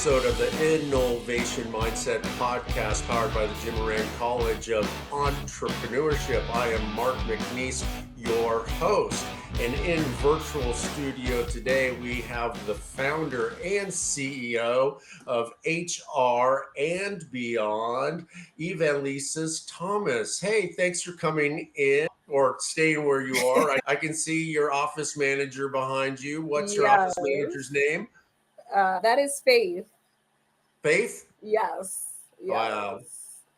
episode of the InNOLEvation Mindset podcast powered by the Moran College of Entrepreneurship. I am Mark McNees, your host. And in virtual studio today, we have the founder and CEO of HR and Beyond, Ivelices Thomas. Hey, thanks for coming in or staying where you are. I can see your office manager behind you. What's your office manager's name? That is Faith. Faith? Yes. Wow.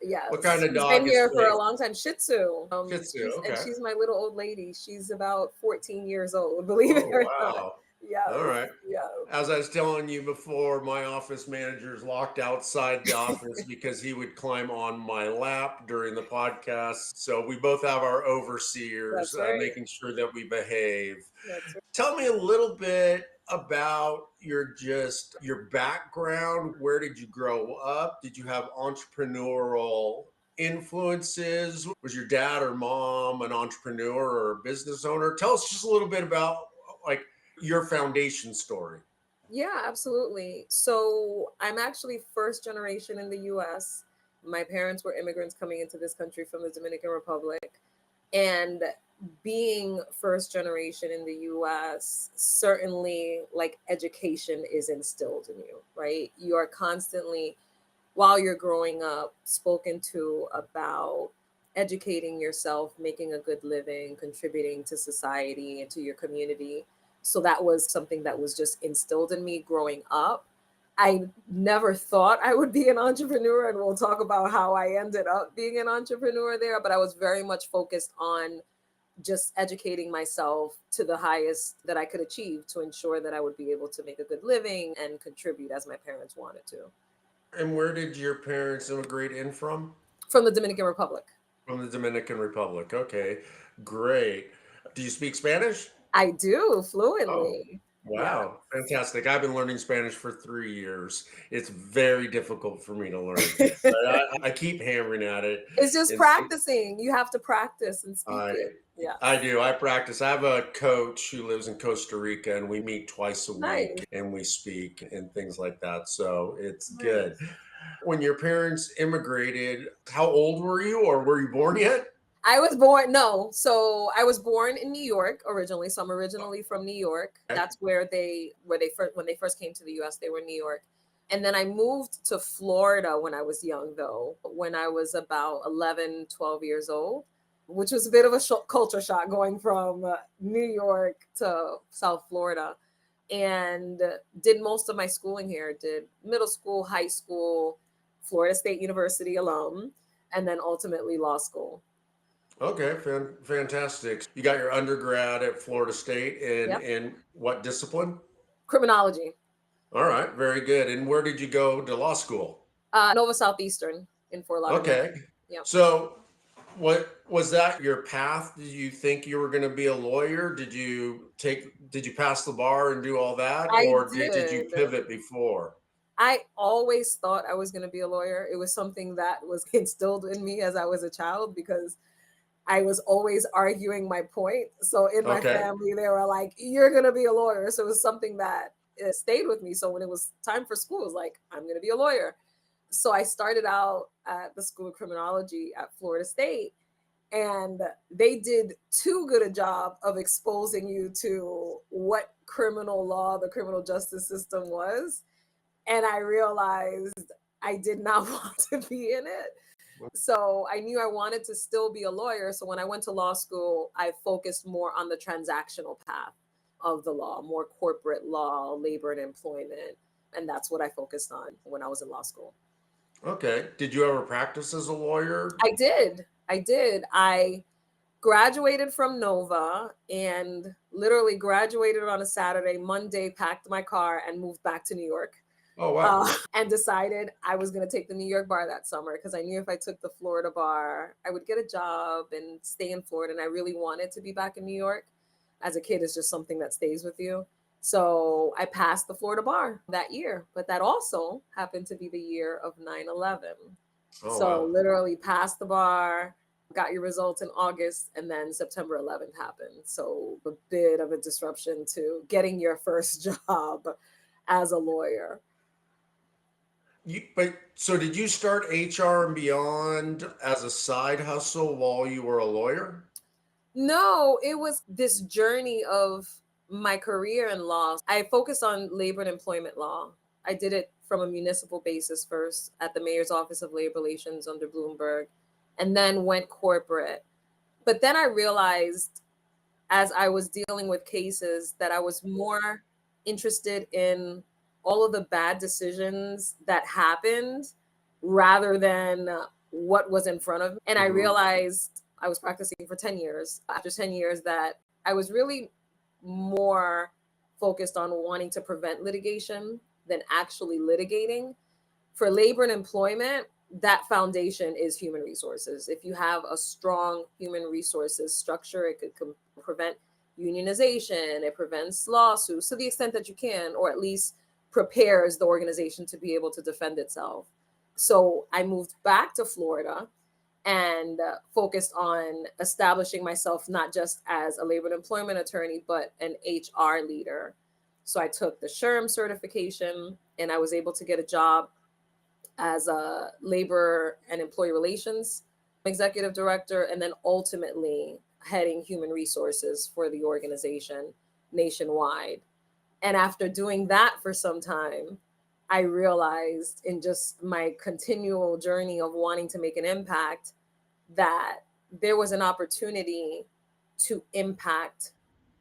Yes. What kind of dog She's been is here Faith? for a long time. Shih Tzu. Shih Tzu, okay. And she's my little old lady. She's about 14 years old, believe it or not. Yeah. All right. Yeah. As I was telling you before, my office manager's locked outside the office because he would climb on my lap during the podcast. So we both have our overseers, making sure that we behave. That's right. Tell me a little bit about your background. Where did you grow up? Did you have entrepreneurial influences? Was your dad or mom an entrepreneur or a business owner? Tell us just a little bit about like your foundation story. Yeah, absolutely. So I'm actually first generation in the US. My parents were immigrants coming into this country from the Dominican Republic. And being first generation in the US, certainly like education is instilled in you, right? You are constantly, while you're growing up, spoken to about educating yourself, making a good living, contributing to society and to your community. So that was something that was just instilled in me growing up. I never thought I would be an entrepreneur, and we'll talk about how I ended up being an entrepreneur there, but I was very much focused on just educating myself to the highest that I could achieve to ensure that I would be able to make a good living and contribute as my parents wanted to. And where did your parents immigrate in from? From the Dominican Republic. From the Dominican Republic. Okay, great. Do you speak Spanish? I do, fluently. Oh, wow, yeah. Fantastic. I've been learning Spanish for 3 years. It's very difficult for me to learn. But I keep hammering at it. It's just practicing. You have to practice and speak it. Yeah, I do. I practice. I have a coach who lives in Costa Rica, and we meet twice a week and we speak and things like that. So it's good. When your parents immigrated, how old were you, or were you born yet? I was born, no. So I was born in New York originally. So I'm originally from New York. That's when they first came to the US, they were in New York. And then I moved to Florida when I was young, though, when I was about 11, 12 years old, which was a bit of a culture shock going from New York to South Florida, and did most of my schooling here, did middle school, high school, Florida State University alum, and then ultimately law school. Okay, fantastic. You got your undergrad at Florida State in what discipline? Criminology. All right, very good. And where did you go to law school? Nova Southeastern in Fort Lauderdale. Okay. Yep. So what was that your path? Did you think you were going to be a lawyer? Did you pass the bar and do all that? Did you pivot before? I always thought I was going to be a lawyer. It was something that was instilled in me as I was a child because I was always arguing my point. So in my family, they were like, you're going to be a lawyer. So it was something that stayed with me. So when it was time for school, it was like, I'm going to be a lawyer. So I started out at the School of Criminology at Florida State, and they did too good a job of exposing you to what criminal law, the criminal justice system was. And I realized I did not want to be in it. So I knew I wanted to still be a lawyer. So when I went to law school, I focused more on the transactional path of the law, more corporate law, labor and employment. And that's what I focused on when I was in law school. Okay. Did you ever practice as a lawyer? I did. I graduated from Nova and literally graduated on a Saturday. Monday, packed my car and moved back to New York. Oh, wow. And decided I was going to take the New York bar that summer because I knew if I took the Florida bar, I would get a job and stay in Florida. And I really wanted to be back in New York. As a kid, it's just something that stays with you. So I passed the Florida bar that year. But that also happened to be the year of 9/11. Oh, so wow. Literally passed the bar, got your results in August, and then September 11th happened. So a bit of a disruption to getting your first job as a lawyer. So did you start HR and Beyond as a side hustle while you were a lawyer? No, it was this journey of my career in law. I focused on labor and employment law. I did it from a municipal basis first at the Mayor's Office of Labor Relations under Bloomberg, and then went corporate. But then I realized as I was dealing with cases that I was more interested in all of the bad decisions that happened rather than what was in front of me. And I realized I was practicing for 10 years. After 10 years, that I was really more focused on wanting to prevent litigation than actually litigating. For labor and employment, that foundation is human resources. If you have a strong human resources structure, it could prevent unionization, it prevents lawsuits to the extent that you can, or at least prepares the organization to be able to defend itself. So I moved back to Florida and focused on establishing myself not just as a labor and employment attorney, but an HR leader. So I took the SHRM certification and I was able to get a job as a labor and employee relations executive director, and then ultimately heading human resources for the organization nationwide. And after doing that for some time, I realized in just my continual journey of wanting to make an impact that there was an opportunity to impact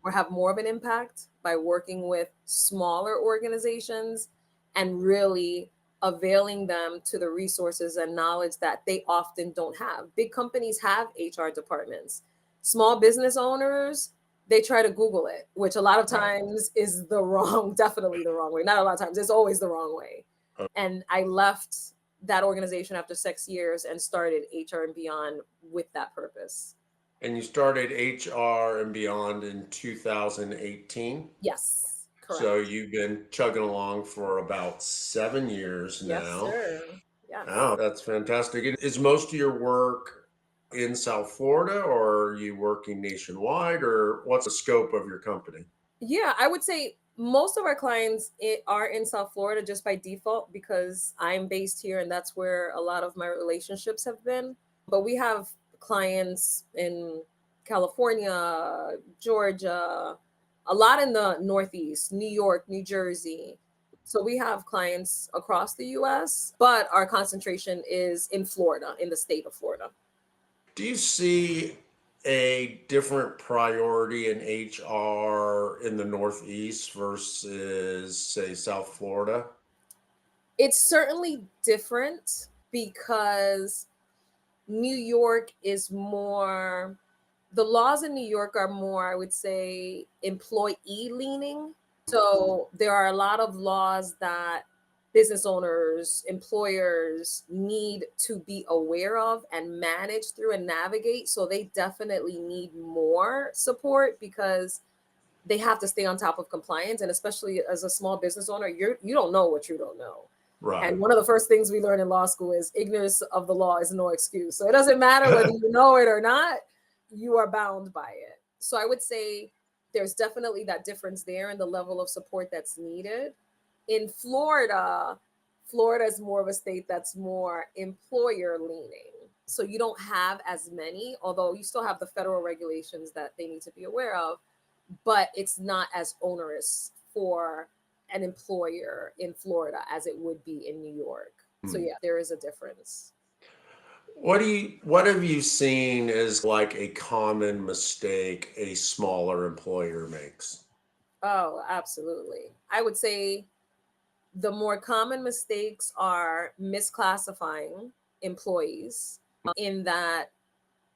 or have more of an impact by working with smaller organizations and really availing them to the resources and knowledge that they often don't have. Big companies have HR departments. Small business owners, they try to Google it, which a lot of times is definitely the wrong way. Not a lot of times, it's always the wrong way. And I left that organization after 6 years and started HR and Beyond with that purpose. And you started HR and Beyond in 2018? Yes, correct. So you've been chugging along for about 7 years now. Yes, sir. Yes. Oh, that's fantastic. Is most of your work in South Florida, or are you working nationwide, or what's the scope of your company? Yeah, I would say most of our clients are in South Florida just by default because I'm based here and that's where a lot of my relationships have been. But we have clients in California, Georgia, a lot in the Northeast, New York, New Jersey. So we have clients across the US, but our concentration is in Florida, in the state of Florida. Do you see a different priority in HR in the Northeast versus, say, South Florida? It's certainly different because New York is more, the laws in New York are more, I would say, employee leaning. So there are a lot of laws that business owners, employers need to be aware of and manage through and navigate. So they definitely need more support because they have to stay on top of compliance. And especially as a small business owner, you don't know what you don't know. Right. And one of the first things we learn in law school is ignorance of the law is no excuse. So it doesn't matter whether you know it or not, you are bound by it. So I would say there's definitely that difference there in the level of support that's needed. In Florida, Florida is more of a state that's more employer leaning. So you don't have as many, although you still have the federal regulations that they need to be aware of, but it's not as onerous for an employer in Florida as it would be in New York. So yeah, there is a difference. What have you seen as like a common mistake a smaller employer makes? Oh, absolutely. I would say the more common mistakes are misclassifying employees, in that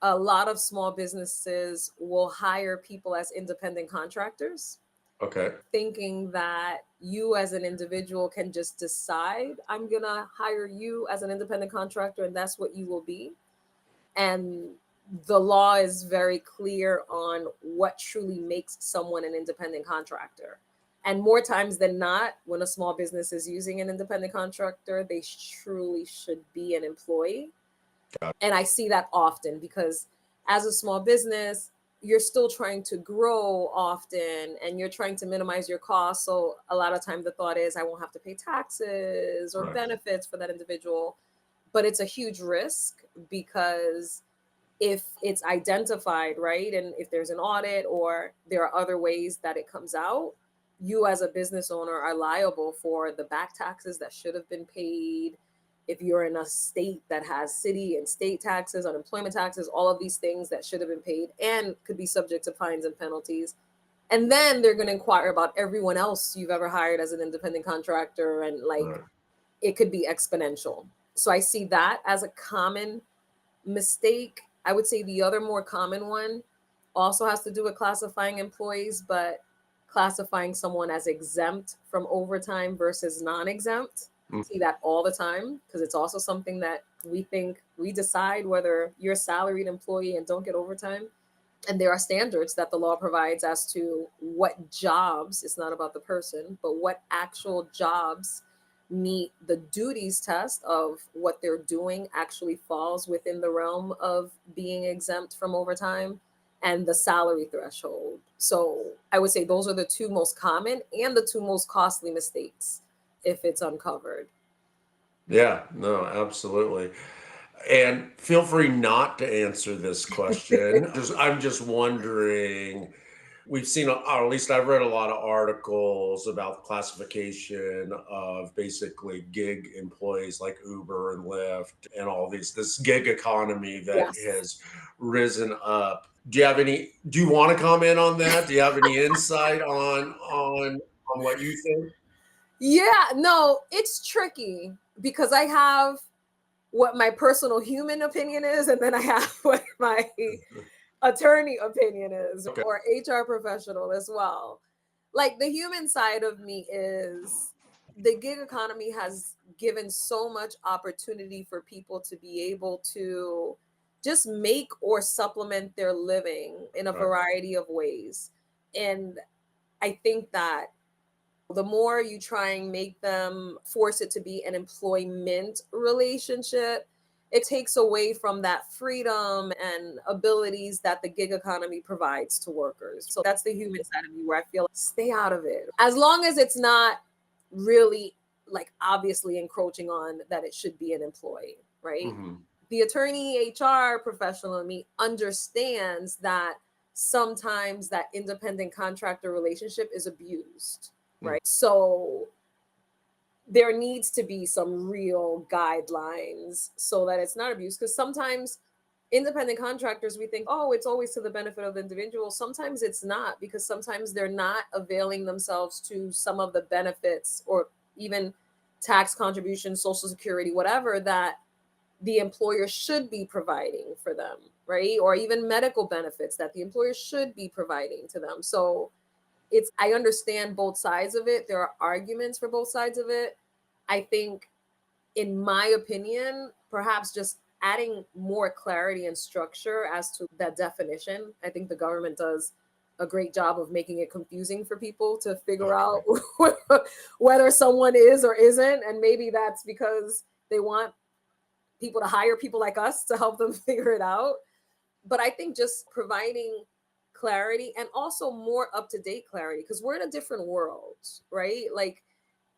a lot of small businesses will hire people as independent contractors. Okay. Thinking that you as an individual can just decide, I'm going to hire you as an independent contractor and that's what you will be. And the law is very clear on what truly makes someone an independent contractor. And more times than not, when a small business is using an independent contractor, they truly should be an employee. And I see that often because as a small business, you're still trying to grow often and you're trying to minimize your costs. So a lot of time the thought is I won't have to pay taxes or Right. benefits for that individual. But it's a huge risk because if it's identified, right, and if there's an audit or there are other ways that it comes out, you as a business owner are liable for the back taxes that should have been paid. If you're in a state that has city and state taxes, unemployment taxes, all of these things that should have been paid and could be subject to fines and penalties. And then they're going to inquire about everyone else you've ever hired as an independent contractor, and like Right. it could be exponential. So I see that as a common mistake. I would say the other more common one also has to do with classifying employees, but classifying someone as exempt from overtime versus non-exempt. Mm. See that all the time because it's also something that we think we decide whether you're a salaried employee and don't get overtime. And there are standards that the law provides as to what jobs, it's not about the person, but what actual jobs meet the duties test of what they're doing actually falls within the realm of being exempt from overtime and the salary threshold. So I would say those are the two most common and the two most costly mistakes if it's uncovered. Yeah, no, absolutely. And feel free not to answer this question. I'm just wondering, we've seen, or at least I've read a lot of articles about classification of basically gig employees like Uber and Lyft and all this gig economy that Yes. has risen up. Do you want to comment on that? Do you have any insight on what you think? Yeah, no, it's tricky because I have what my personal human opinion is, and then I have what my attorney opinion is, Okay. or HR professional as well. Like the human side of me is the gig economy has given so much opportunity for people to be able to just make or supplement their living in a Right. variety of ways. And I think that the more you try and make them force it to be an employment relationship, it takes away from that freedom and abilities that the gig economy provides to workers. So that's the human side of me where I feel like stay out of it. As long as it's not really like obviously encroaching on that it should be an employee, right? Hmm. The attorney HR professional in me understands that sometimes that independent contractor relationship is abused, right? So there needs to be some real guidelines so that it's not abused. Because sometimes independent contractors, we think, oh, it's always to the benefit of the individual. Sometimes it's not, because sometimes they're not availing themselves to some of the benefits or even tax contributions, social security, whatever that the employer should be providing for them, right? Or even medical benefits that the employer should be providing to them. So I understand both sides of it. There are arguments for both sides of it. I think, in my opinion, perhaps just adding more clarity and structure as to that definition. I think the government does a great job of making it confusing for people to figure out whether someone is or isn't. And maybe that's because they want people to hire people like us to help them figure it out. But I think just providing clarity and also more up to date clarity, because we're in a different world, right? Like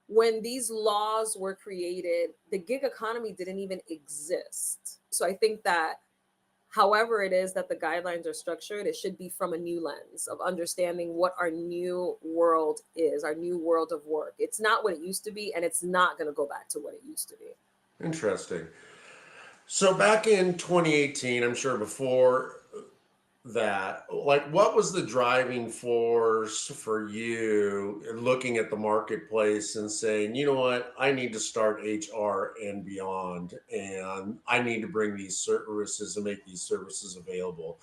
when these laws were created, the gig economy didn't even exist. So I think that however it is that the guidelines are structured, it should be from a new lens of understanding what our new world is, our new world of work. It's not what it used to be, and it's not going to go back to what it used to be. Interesting. So back in 2018, I'm sure before that, like what was the driving force for you in looking at the marketplace and saying, you know what, I need to start HR and beyond, and I need to bring these services and make these services available?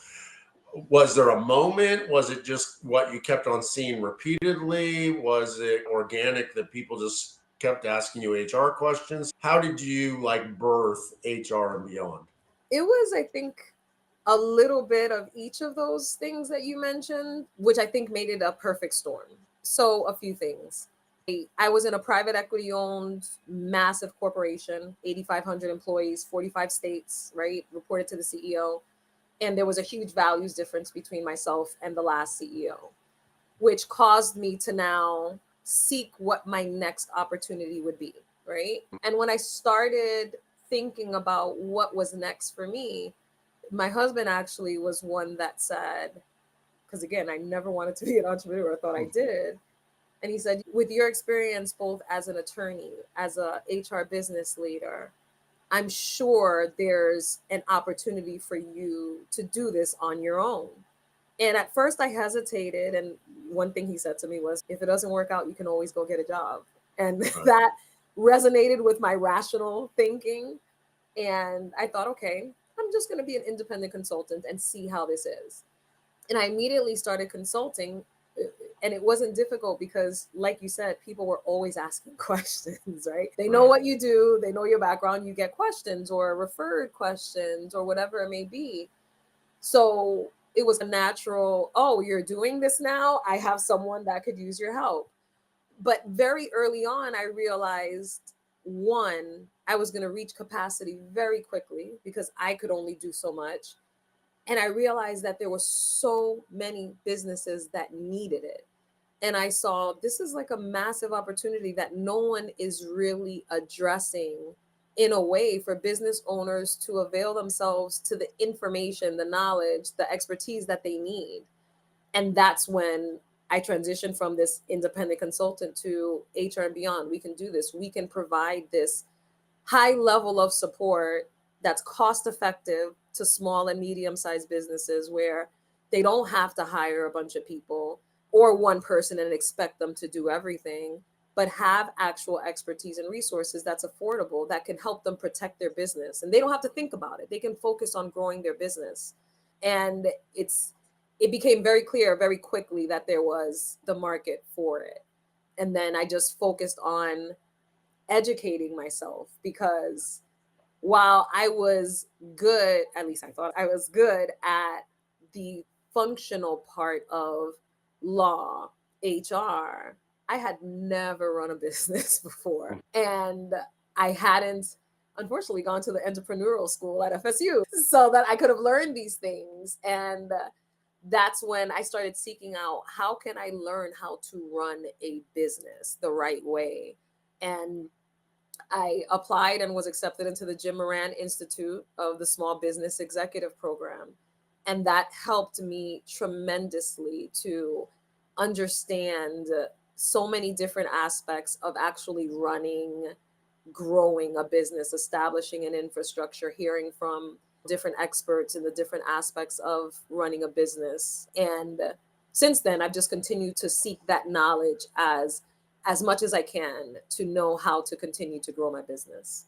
Was there a moment? Was it just what you kept on seeing repeatedly? Was it organic that people just kept asking you HR questions? How did you like birth HR and beyond? It was, I think, a little bit of each of those things that you mentioned, which I think made it a perfect storm. So, a few things. I was in a private equity owned massive corporation, 8,500 employees, 45 states, right? Reported to the CEO. And there was a huge values difference between myself and the last CEO, which caused me to now seek what my next opportunity would be, right? And when I started thinking about what was next for me, my husband actually was one that said, because again, I never wanted to be an entrepreneur, I thought I did. And he said, with your experience, both as an attorney, as a HR business leader, I'm sure there's an opportunity for you to do this on your own. And at first I hesitated. And one thing he said to me was, if it doesn't work out, you can always go get a job. And that resonated with my rational thinking. And I thought, okay, I'm just going to be an independent consultant and see how this is. And I immediately started consulting. And it wasn't difficult because, like you said, people were always asking questions, right? They know what you do, they know your background, you get questions or referred questions or whatever it may be. So it was a natural, oh, you're doing this now? I have someone that could use your help. But very early on, I realized, one, I was going to reach capacity very quickly because I could only do so much. And I realized that there were so many businesses that needed it. And I saw this is like a massive opportunity that no one is really addressing in a way for business owners to avail themselves to the information, the knowledge, the expertise that they need. And that's when I transitioned from this independent consultant to HR and beyond. We can do this. We can provide this high level of support that's cost effective to small and medium-sized businesses where they don't have to hire a bunch of people or one person and expect them to do everything, but have actual expertise and resources that's affordable that can help them protect their business. And they don't have to think about it. They can focus on growing their business. And it became very clear very quickly that there was the market for it. And then I just focused on educating myself, because while I was good, at least I thought I was good at the functional part of law, HR, I had never run a business before. And I hadn't, unfortunately, gone to the entrepreneurial school at FSU so that I could have learned these things. And that's when I started seeking out, how can I learn how to run a business the right way? And I applied and was accepted into the Moran Institute of the Small Business Executive Program. And that helped me tremendously to understand so many different aspects of actually running, growing a business, establishing an infrastructure, hearing from different experts in the different aspects of running a business. And since then, I've just continued to seek that knowledge as much as I can to know how to continue to grow my business.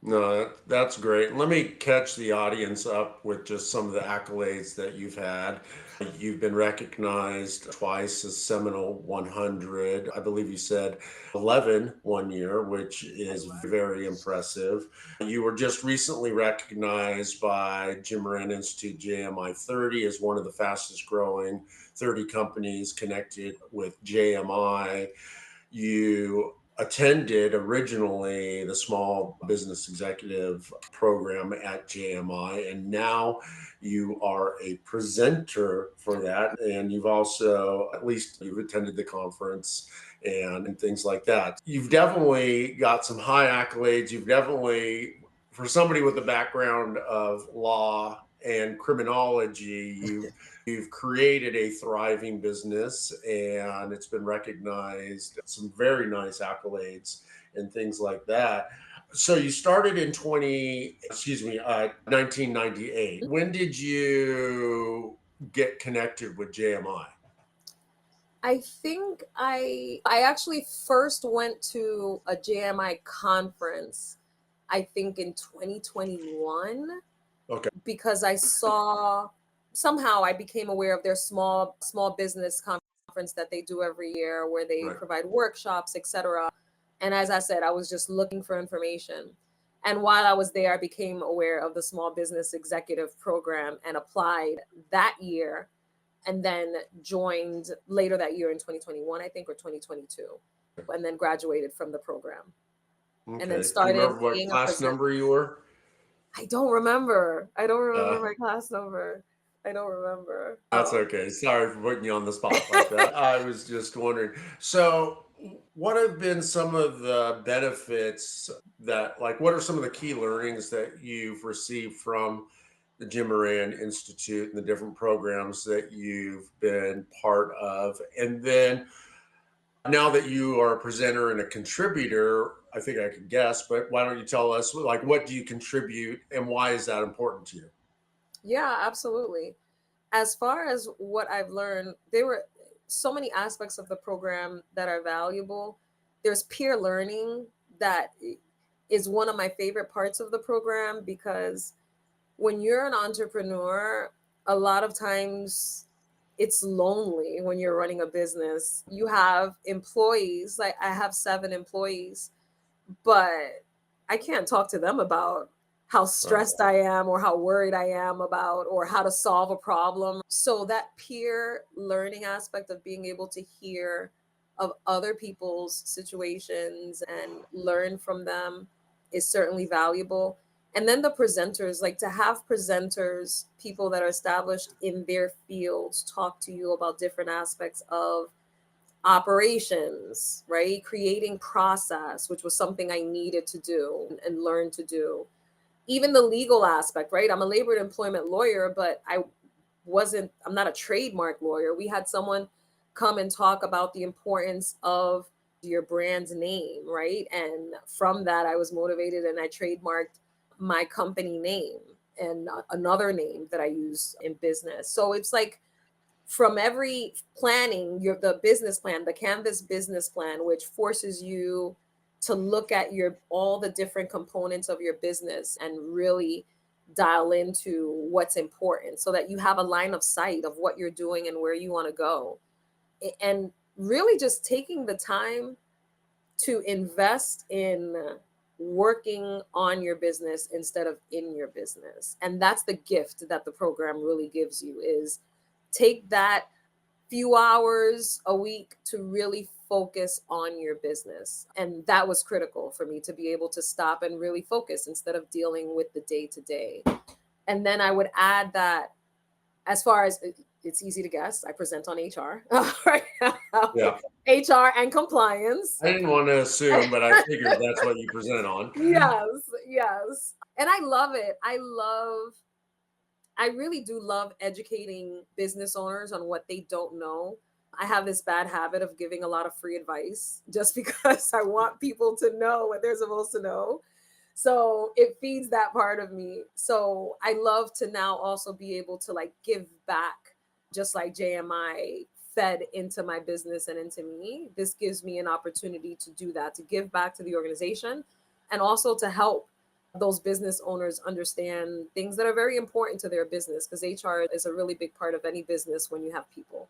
No, that's great. Let me catch the audience up with just some of the accolades that you've had. You've been recognized twice as Seminole 100. I believe you said 11 one year, which is very impressive. You were just recently recognized by Moran Institute JMI 30 as one of the fastest growing 30 companies connected with JMI. You attended originally the Small Business Executive Program at JMI, and now you are a presenter for that. And you've also, at least you've attended the conference and things like that. You've definitely got some high accolades. You've definitely, for somebody with a background of law and criminology, you've created a thriving business, and it's been recognized. Some very nice accolades and things like that. So you started in 1998. When did you get connected with JMI? I think I actually first went to a JMI conference, I think in 2021. Okay. Because I saw, somehow I became aware of their small business conference that they do every year, where they provide workshops, etc. And as I said, I was just looking for information. And while I was there, I became aware of the Small Business Executive Program and applied that year, and then joined later that year in 2021, I think, or 2022, and then graduated from the program. Okay. And then started Do you remember what class number you were? I don't remember. I don't Uh, remember my class number. I don't remember. that's Oh, okay. Sorry for putting you on the spot like that. I was just wondering. So, what have been some of the benefits that, like, what are some of the key learnings that you've received from the Jim Moran Institute and the different programs that you've been part of? And then now that you are a presenter and a contributor, I think I could guess, but why don't you tell us, like, what do you contribute and why is that important to you? yeah, absolutely. As far as what I've learned, there were so many aspects of the program that are valuable. There's peer learning that is one of my favorite parts of the program, because when you're an entrepreneur, a lot of times it's lonely when you're running a business. You have employees, like I have 7 employees, but I can't talk to them about how Right. stressed I am or how worried I am about or how to solve a problem. So that peer learning aspect of being able to hear of other people's situations and learn from them is certainly valuable. And then the presenters, like to have presenters, people that are established in their fields, talk to you about different aspects of operations, right? Creating process, which was something I needed to do and learn to do. Even the legal aspect, right? I'm a labor and employment lawyer, but I'm not a trademark lawyer. We had someone come and talk about the importance of your brand's name, right? And from that, I was motivated and I trademarked my company name and another name that I use in business. So it's like, from every planning, the business plan, the Canvas business plan, which forces you to look at your all the different components of your business and really dial into what's important so that you have a line of sight of what you're doing and where you want to go. And really just taking the time to invest in working on your business instead of in your business. And that's the gift that the program really gives you, is take that few hours a week to really focus on your business. And that was critical for me to be able to stop and really focus instead of dealing with the day to day. And then I would add that, as far as it's easy to guess, I present on HR right now. Yeah. HR and compliance. I didn't want to assume, but I figured that's what you present on. Yes, yes. And I love it. I really do love educating business owners on what they don't know. I have this bad habit of giving a lot of free advice just because I want people to know what they're supposed to know. So it feeds that part of me. So I love to now also be able to like give back, just like JMI fed into my business and into me. This gives me an opportunity to do that, to give back to the organization and also to help those business owners understand things that are very important to their business, because HR is a really big part of any business when you have people.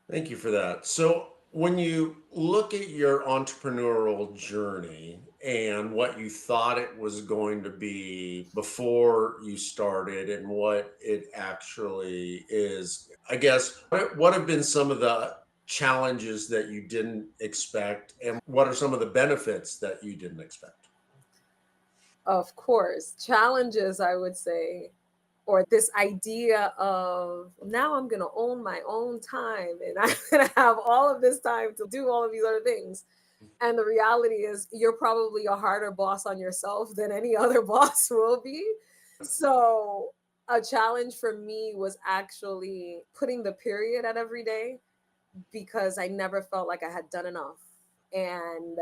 Thank you for that. So, when you look at your entrepreneurial journey and what you thought it was going to be before you started and what it actually is, I guess, what have been some of the challenges that you didn't expect, and what are some of the benefits that you didn't expect? Of course, challenges, I would say, or this idea of now I'm going to own my own time and I'm going to have all of this time to do all of these other things. And the reality is, you're probably a harder boss on yourself than any other boss will be. So, a challenge for me was actually putting the period at every day, because I never felt like I had done enough. And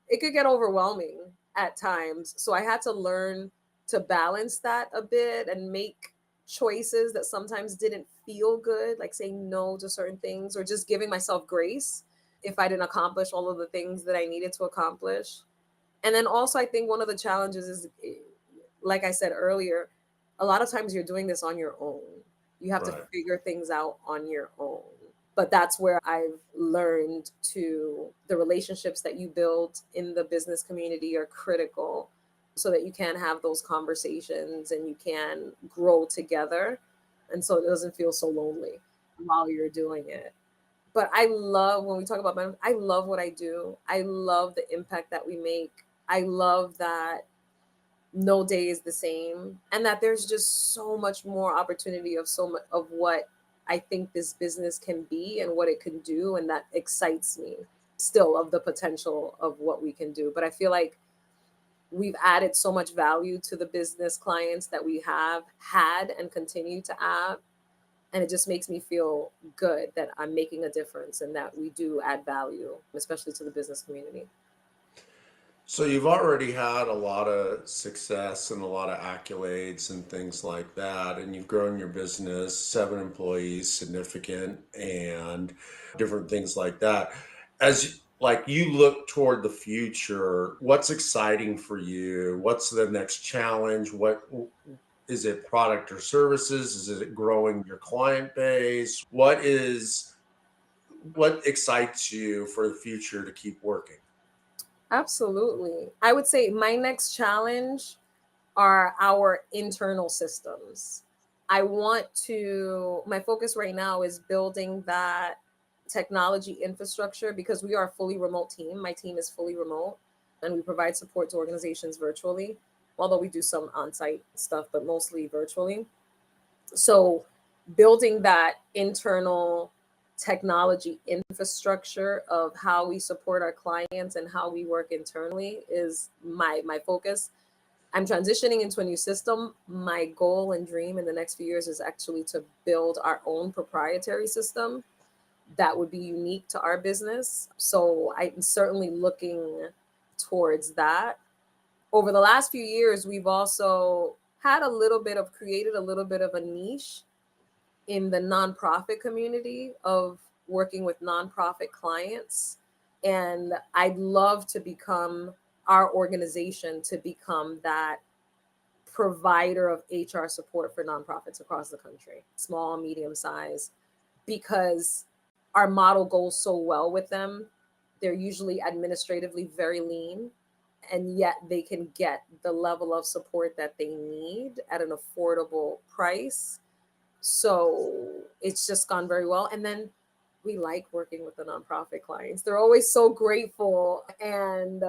it could get overwhelming at times. So, I had to learn to balance that a bit and make choices that sometimes didn't feel good, like saying no to certain things or just giving myself grace if I didn't accomplish all of the things that I needed to accomplish. And then also, I think one of the challenges is, like I said earlier, a lot of times you're doing this on your own. You have to Right. figure things out on your own. But that's where I've learned the relationships that you build in the business community are critical, so that you can have those conversations and you can grow together. And so it doesn't feel so lonely while you're doing it. But I love, when we talk about I love what I do. I love the impact that we make. I love that no day is the same, and that there's just so much more opportunity of so much of what I think this business can be and what it can do. And that excites me still, of the potential of what we can do. But I feel like we've added so much value to the business clients that we have had and continue to add. And it just makes me feel good that I'm making a difference and that we do add value, especially to the business community. So you've already had a lot of success and a lot of accolades and things like that, and you've grown your business, 7 employees, significant, and different things like that. As like you look toward the future, what's exciting for you? What's the next challenge? What is it, product or services? Is it growing your client base? What excites you for the future to keep working? Absolutely. I would say my next challenge are our internal systems. My focus right now is building that technology infrastructure, because we are a fully remote team. My team is fully remote, and we provide support to organizations virtually, although we do some on-site stuff, but mostly virtually. So building that internal technology infrastructure of how we support our clients and how we work internally is my focus. I'm transitioning into a new system. My goal and dream in the next few years is actually to build our own proprietary system that would be unique to our business. So I'm certainly looking towards that. Over the last few years, we've also created a little bit of a niche in the nonprofit community of working with nonprofit clients. And I'd love to become our organization to become that provider of HR support for nonprofits across the country, small, medium size, because our model goes so well with them. They're usually administratively very lean, and yet they can get the level of support that they need at an affordable price. So it's just gone very well. And then we like working with the nonprofit clients. They're always so grateful, and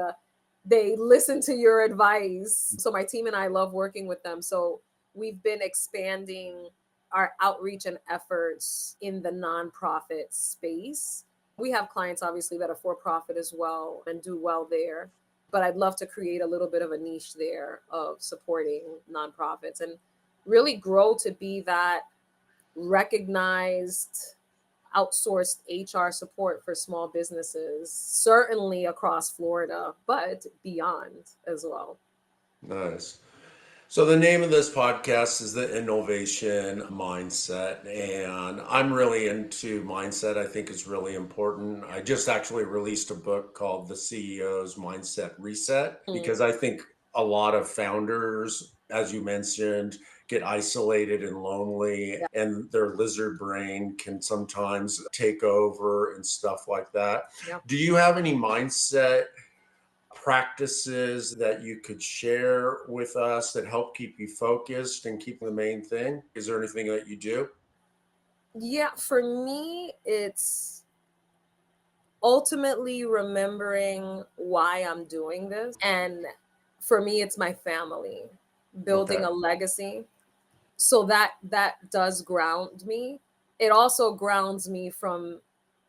they listen to your advice. So my team and I love working with them. So we've been expanding our outreach and efforts in the nonprofit space. We have clients obviously that are for profit as well and do well there, but I'd love to create a little bit of a niche there of supporting nonprofits and really grow to be that recognized outsourced HR support for small businesses, certainly across Florida, but beyond as well. Nice. So the name of this podcast is the Innovation Mindset, and I'm really into mindset. I think it's really important. I just actually released a book called The CEO's Mindset Reset, because I think a lot of founders, as you mentioned, get isolated and lonely, and their lizard brain can sometimes take over and stuff like that. Yeah. Do you have any mindset practices that you could share with us that help keep you focused and keep the main thing? Is there anything that you do? Yeah, for me, it's ultimately remembering why I'm doing this. And for me, it's my family, building Okay. a legacy. So that does ground me. It also grounds me from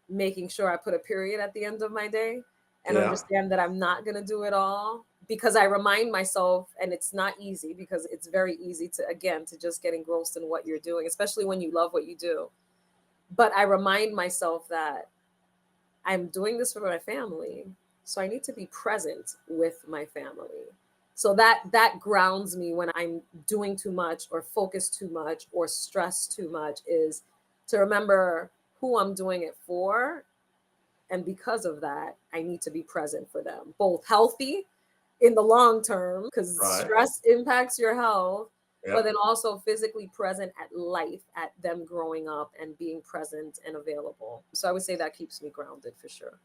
making sure I put a period at the end of my day and Yeah. understand that I'm not going to do it all, because I remind myself, and it's not easy, because it's very easy to just get engrossed in what you're doing, especially when you love what you do. But I remind myself that I'm doing this for my family, so I need to be present with my family. So that grounds me when I'm doing too much or focus too much or stress too much, is to remember who I'm doing it for. And because of that, I need to be present for them, both healthy in the long term, because Right. stress impacts your health, but Yep. then also physically present at life, at them growing up and being present and available. So I would say that keeps me grounded for sure.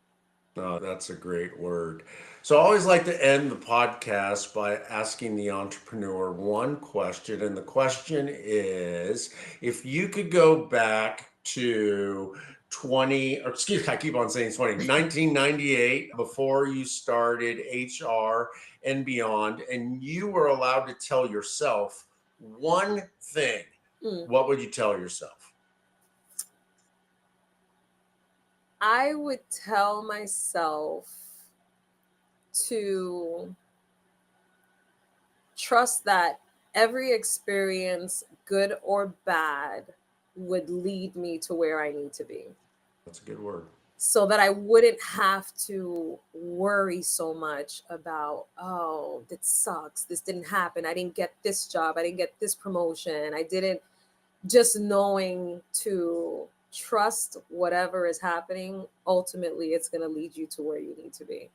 No, that's a great word. So I always like to end the podcast by asking the entrepreneur one question. And the question is, if you could go back to I keep on saying 1998, before you started HR and beyond, and you were allowed to tell yourself one thing, what would you tell yourself? I would tell myself to trust that every experience, good or bad, would lead me to where I need to be. That's a good word. So that I wouldn't have to worry so much about, oh, that sucks. This didn't happen. I didn't get this job. I didn't get this promotion. I didn't. Just knowing to trust whatever is happening, ultimately it's going to lead you to where you need to be.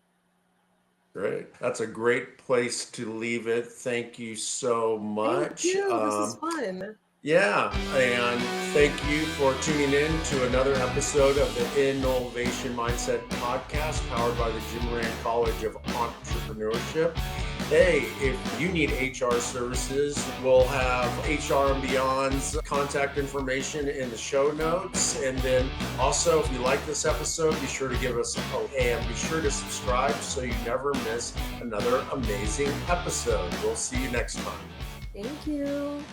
Great. That's a great place to leave it. Thank you so much. Thank you. This is fun. Yeah, and thank you for tuning in to another episode of the InNOLEvation Mindset podcast, powered by the Moran College of Entrepreneurship. Hey, if you need HR services, we'll have HR and Beyond's contact information in the show notes. And then also, if you like this episode, be sure to give us a vote and be sure to subscribe so you never miss another amazing episode. We'll see you next time. Thank you.